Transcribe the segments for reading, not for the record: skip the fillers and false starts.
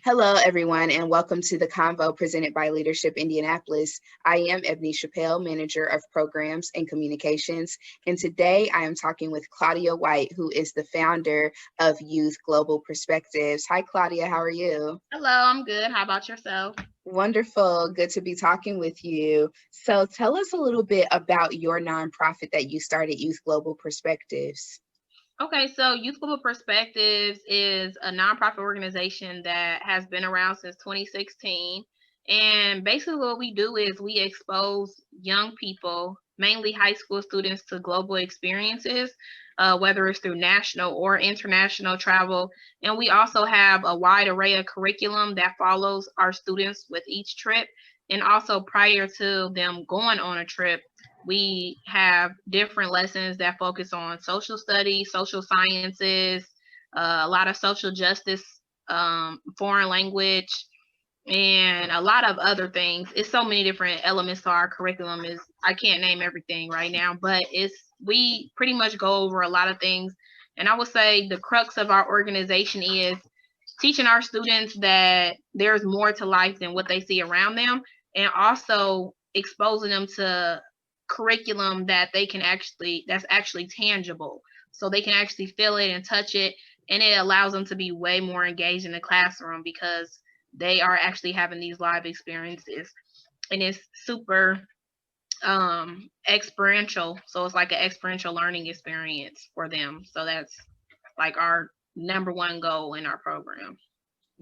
Hello, everyone, and welcome to the Convo presented by Leadership Indianapolis. I am Ebony Chappelle, Manager of Programs and Communications, and today I am talking with Claudia White, who is the founder of Youth Global Perspectives. Hi, Claudia, how are you? Hello, I'm good. How about yourself? Wonderful. Good to be talking with you. So tell us a little bit about your nonprofit that you started, Youth Global Perspectives. Okay, so Youth Global Perspectives is a nonprofit organization that has been around since 2016. And basically, what we do is we expose young people, mainly high school students, to global experiences, whether it's through national or international travel. And we also have a wide array of curriculum that follows our students with each trip. And also, prior to them going on a trip, we have different lessons that focus on social studies, social sciences, a lot of social justice, foreign language, and a lot of other things. It's so many different elements to our curriculum. Is I can't name everything right now, but we pretty much go over a lot of things. And I would say the crux of our organization is teaching our students that there's more to life than what they see around them, and also exposing them to curriculum that's actually tangible, so they can actually feel it and touch it, and it allows them to be way more engaged in the classroom because they are actually having these live experiences, and it's super experiential, so it's like an experiential learning experience for them. So that's like our number one goal in our program.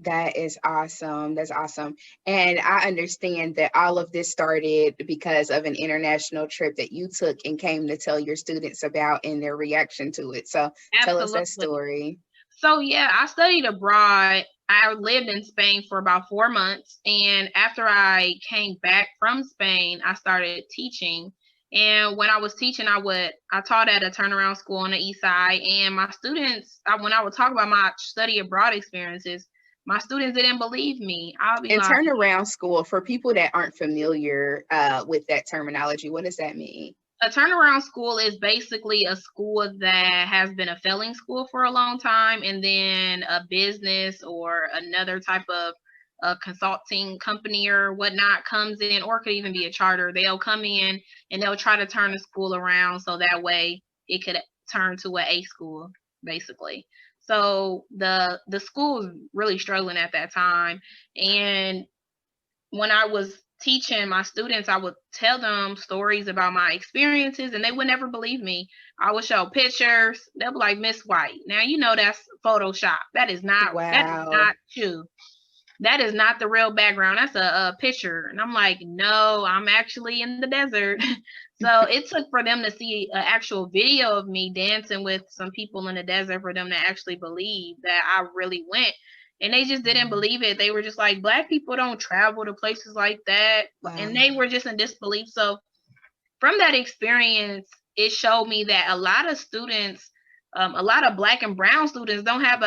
That is awesome. That's awesome. And I understand that all of this started because of an international trip that you took and came to tell your students about and their reaction to it. So tell us that Absolutely. story. So yeah, I studied abroad. I lived in Spain for about 4 months, and after I came back from Spain, I started teaching. And when I was teaching, I taught at a turnaround school on the east side, and my students, when I would talk about my study abroad experiences, my students didn't believe me. I'll be And like, turnaround school, for people that aren't familiar with that terminology, what does that mean? a turnaround school is basically a school that has been a failing school for a long time, and then a business or another type of a consulting company or whatnot comes in, or it could even be a charter. They'll come in and they'll try to turn the school around so that way it could turn to an A school, basically. So the school was really struggling at that time, and when I was teaching my students, I would tell them stories about my experiences, and they would never believe me. I would show pictures. They'll be like, Miss White, now you know that's Photoshop. That is Wow. not you. That is not the real background. That's a picture. And I'm like, no, I'm actually in the desert. So it took for them to see an actual video of me dancing with some people in the desert for them to actually believe that I really went. And they just didn't believe it. They were just like, Black people don't travel to places like that. And Wow. they were just in disbelief. So from that experience, it showed me that a lot of students, a lot of Black and brown students don't have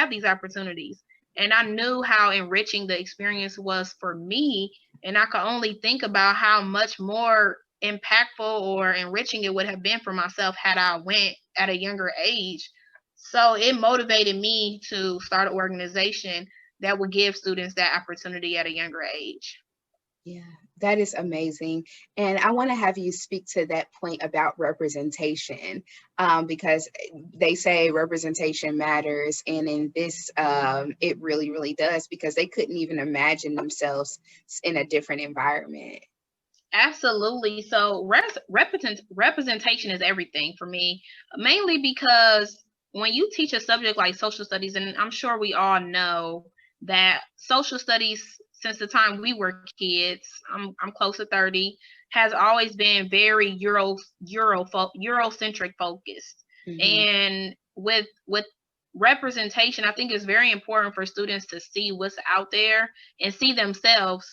these opportunities. And I knew how enriching the experience was for me. And I could only think about how much more impactful or enriching it would have been for myself had I went at a younger age. So it motivated me to start an organization that would give students that opportunity at a younger age. Yeah, that is amazing. And I want to have you speak to that point about representation, because they say representation matters. And in this, it really, really does, because they couldn't even imagine themselves in a different environment. Absolutely. So representation is everything for me, mainly because when you teach a subject like social studies, and I'm sure we all know that social studies, since the time we were kids, I'm close to 30, has always been very Eurocentric focused. Hmm. And with representation, I think it's very important for students to see what's out there and see themselves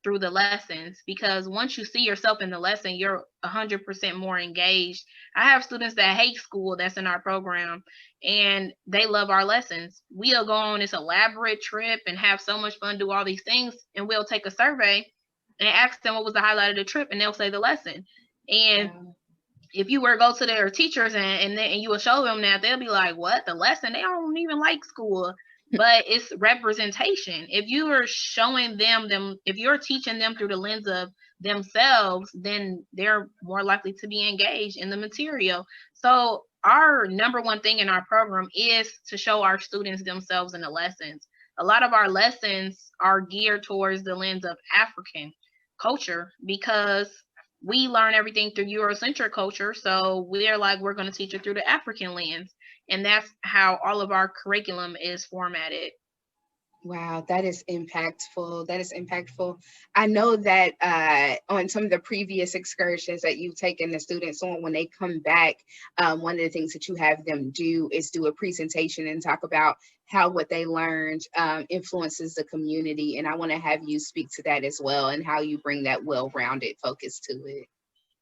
through the lessons, because once you see yourself in the lesson, you're 100% more engaged. I have students that hate school that's in our program, and they love our lessons. We'll go on this elaborate trip and have so much fun, do all these things, and we'll take a survey and ask them what was the highlight of the trip, and they'll say the lesson. And Wow. if you were to go to their teachers and you will show them that, they'll be like, what, the lesson? They don't even like school. but it's representation. If you are showing them, if you're teaching them through the lens of themselves, then they're more likely to be engaged in the material. So our number one thing in our program is to show our students themselves in the lessons. A lot of our lessons are geared towards the lens of African culture because we learn everything through Eurocentric culture. So we're like, we're going to teach it through the African lens. And that's how all of our curriculum is formatted. Wow, that is impactful. That is impactful. I know that on some of the previous excursions that you've taken the students on, when they come back, one of the things that you have them do is do a presentation and talk about how what they learned influences the community. And I want to have you speak to that as well and how you bring that well-rounded focus to it.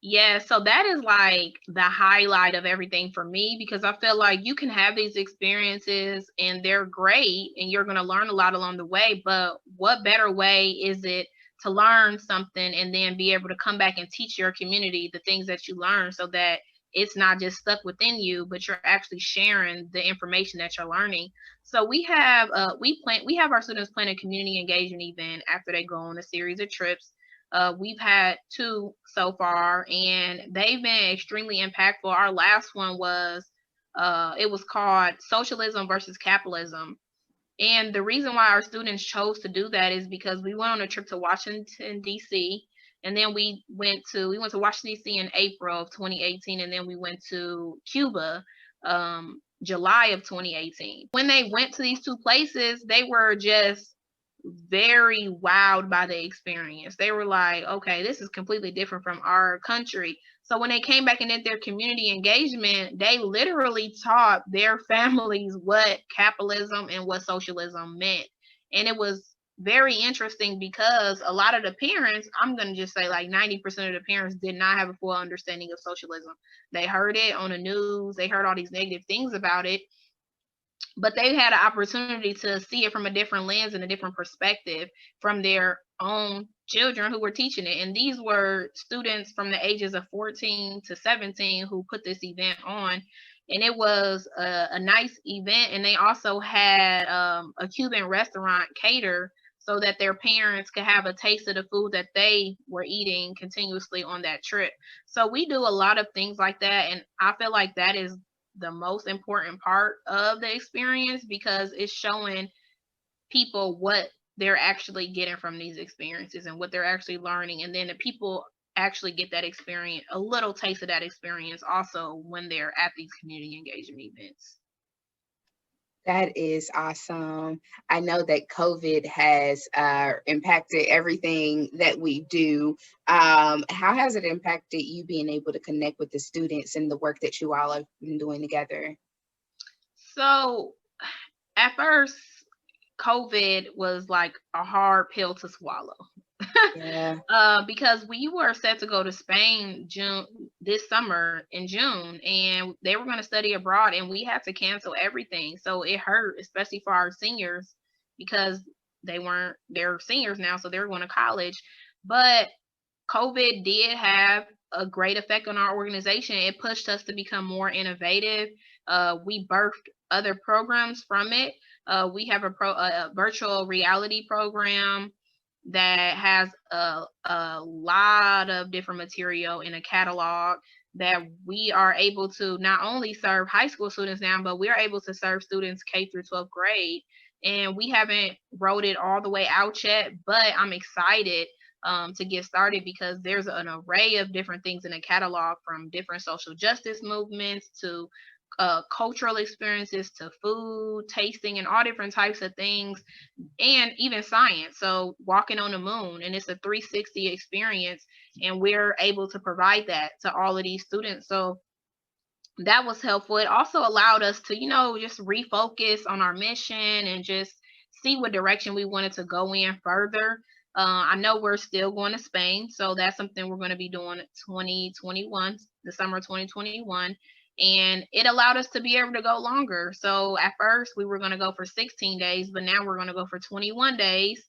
Yeah, so that is like the highlight of everything for me because I feel like you can have these experiences and they're great and you're going to learn a lot along the way. But what better way is it to learn something and then be able to come back and teach your community the things that you learn so that it's not just stuck within you, but you're actually sharing the information that you're learning. So we have our students plan a community engagement event after they go on a series of trips. We've had 2 so far, and they've been extremely impactful. Our last one was, it was called Socialism versus Capitalism. And the reason why our students chose to do that is because we went on a trip to Washington, D.C., and then we went to Washington, D.C. in April of 2018, and then we went to Cuba, July of 2018. When they went to these 2 places, they were just very wowed by the experience. They were like, okay, this is completely different from our country. So when they came back and did their community engagement, they literally taught their families what capitalism and what socialism meant. And it was very interesting because a lot of the parents, I'm going to just say like 90% of the parents did not have a full understanding of socialism. They heard it on the news, they heard all these negative things about it, but they had an opportunity to see it from a different lens and a different perspective from their own children who were teaching it. And these were students from the ages of 14 to 17 who put this event on. And it was a nice event. And they also had a Cuban restaurant cater so that their parents could have a taste of the food that they were eating continuously on that trip. So we do a lot of things like that. And I feel like that is the most important part of the experience because it's showing people what they're actually getting from these experiences and what they're actually learning. And then the people actually get that experience, a little taste of that experience also when they're at these community engagement events. That is awesome. I know that COVID has impacted everything that we do. How has it impacted you being able to connect with the students and the work that you all have been doing together? So at first, COVID was like a hard pill to swallow. Yeah. Because we were set to go to Spain this summer in June, and they were going to study abroad, and we had to cancel everything. So it hurt, especially for our seniors, because they're seniors now, so they're going to college. But COVID did have a great effect on our organization. It pushed us to become more innovative. We birthed other programs from it. We have a virtual reality program that has a lot of different material in a catalog that we are able to not only serve high school students now, but we are able to serve students K through 12th grade. And we haven't wrote it all the way out yet, but I'm excited to get started because there's an array of different things in the catalog, from different social justice movements to cultural experiences to food tasting and all different types of things, and even science. So walking on the moon, and it's a 360 experience, and we're able to provide that to all of these students. So that was helpful. It also allowed us to, just refocus on our mission and just see what direction we wanted to go in further. I know we're still going to Spain, so that's something we're going to be doing 2021, the summer of 2021. And it allowed us to be able to go longer. So at first we were going to go for 16 days, but now we're going to go for 21 days.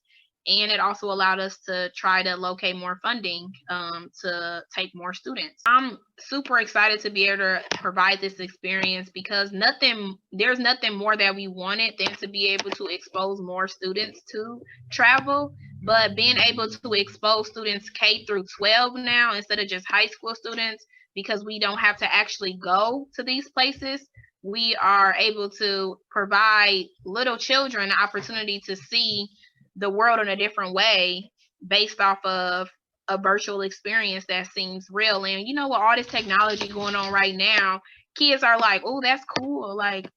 And it also allowed us to try to locate more funding to take more students. I'm super excited to be able to provide this experience because there's nothing more that we wanted than to be able to expose more students to travel. But being able to expose students K through 12 now instead of just high school students, because we don't have to actually go to these places, we are able to provide little children the opportunity to see the world in a different way based off of a virtual experience that seems real. And you know, with all this technology going on right now, kids are like, oh, that's cool. Like,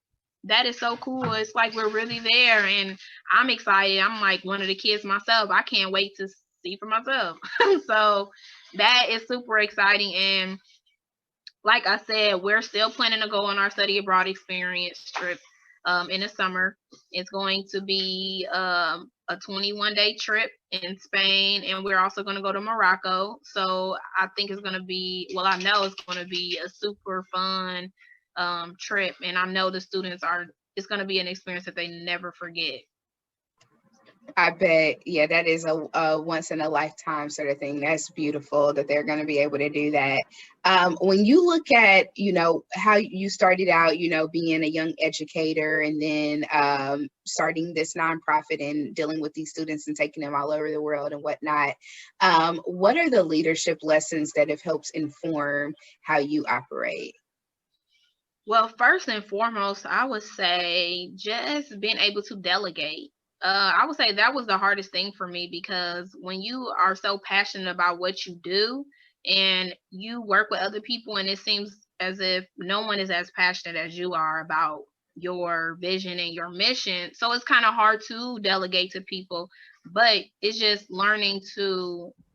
that is so cool. It's like we're really there. And I'm excited. I'm like one of the kids myself. I can't wait to see for myself. So that is super exciting. And like I said, we're still planning to go on our study abroad experience trip in the summer. It's going to be a 21-day trip in Spain, and we're also going to go to Morocco. So I think it's going to be, well, I know it's going to be a super fun trip, and I know the students it's going to be an experience that they never forget. I bet, yeah, that is a once in a lifetime sort of thing. That's beautiful that they're going to be able to do that. When you look at, how you started out, being a young educator and then starting this nonprofit and dealing with these students and taking them all over the world and whatnot, what are the leadership lessons that have helped inform how you operate? Well, first and foremost, I would say just being able to delegate. I would say that was the hardest thing for me because when you are so passionate about what you do and you work with other people and it seems as if no one is as passionate as you are about your vision and your mission. So it's kind of hard to delegate to people, but it's just learning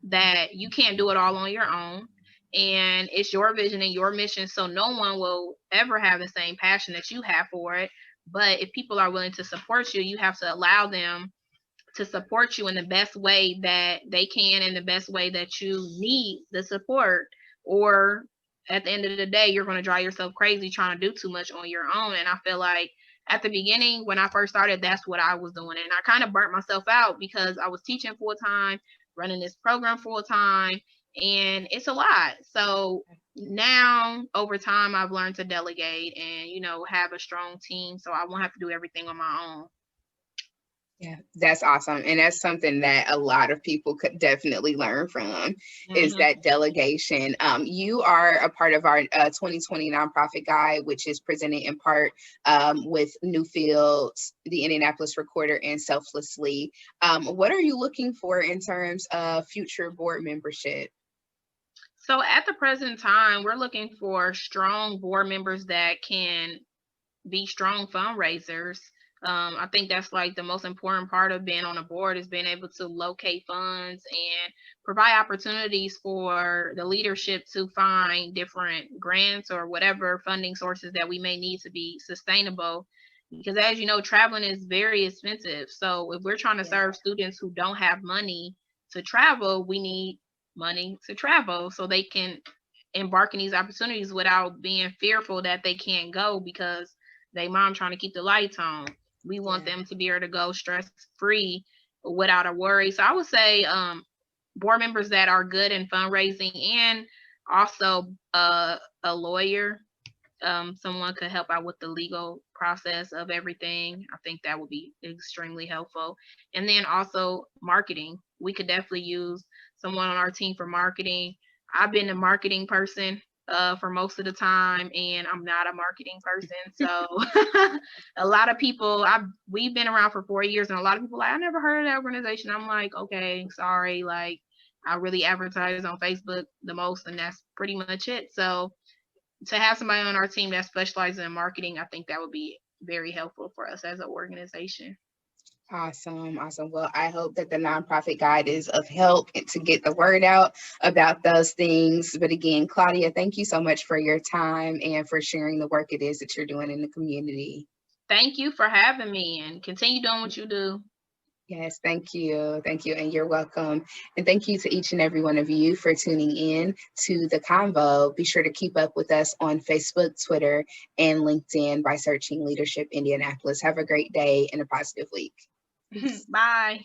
that you can't do it all on your own. And it's your vision and your mission. So no one will ever have the same passion that you have for it. But if people are willing to support you, you have to allow them to support you in the best way that they can, in the best way that you need the support. Or at the end of the day, you're going to drive yourself crazy trying to do too much on your own. And I feel like at the beginning, when I first started, that's what I was doing. And I kind of burnt myself out because I was teaching full time, running this program full time, and it's a lot. So now over time I've learned to delegate and have a strong team so I won't have to do everything on my own. Yeah, that's awesome. And that's something that a lot of people could definitely learn from is that delegation. You are a part of our 2020 nonprofit guide, which is presented in part with Newfields, the Indianapolis Recorder, and Selflessly. What are you looking for in terms of future board membership? So at the present time, we're looking for strong board members that can be strong fundraisers. I think that's like the most important part of being on a board is being able to locate funds and provide opportunities for the leadership to find different grants or whatever funding sources that we may need to be sustainable. Because as you know, traveling is very expensive. So if we're trying to serve students who don't have money to travel, we need money to travel so they can embark in these opportunities without being fearful that they can't go because they mom trying to keep the lights on. We want them to be able to go stress free without a worry. So I would say board members that are good in fundraising and also a lawyer, someone could help out with the legal process of everything. I think that would be extremely helpful. And then also marketing. We could definitely use someone on our team for marketing. I've been a marketing person for most of the time, and I'm not a marketing person. So a lot of people, we've been around for 4 years, and a lot of people are like, I never heard of that organization. I'm like, okay, sorry. Like, I really advertise on Facebook the most, and that's pretty much it. So to have somebody on our team that specializes in marketing, I think that would be very helpful for us as an organization. Awesome. Well, I hope that the nonprofit guide is of help to get the word out about those things. But again, Claudia, thank you so much for your time and for sharing the work it is that you're doing in the community. Thank you for having me and continue doing what you do. Yes, thank you. Thank you. And you're welcome. And thank you to each and every one of you for tuning in to the Convo. Be sure to keep up with us on Facebook, Twitter, and LinkedIn by searching Leadership Indianapolis. Have a great day and a positive week. Bye.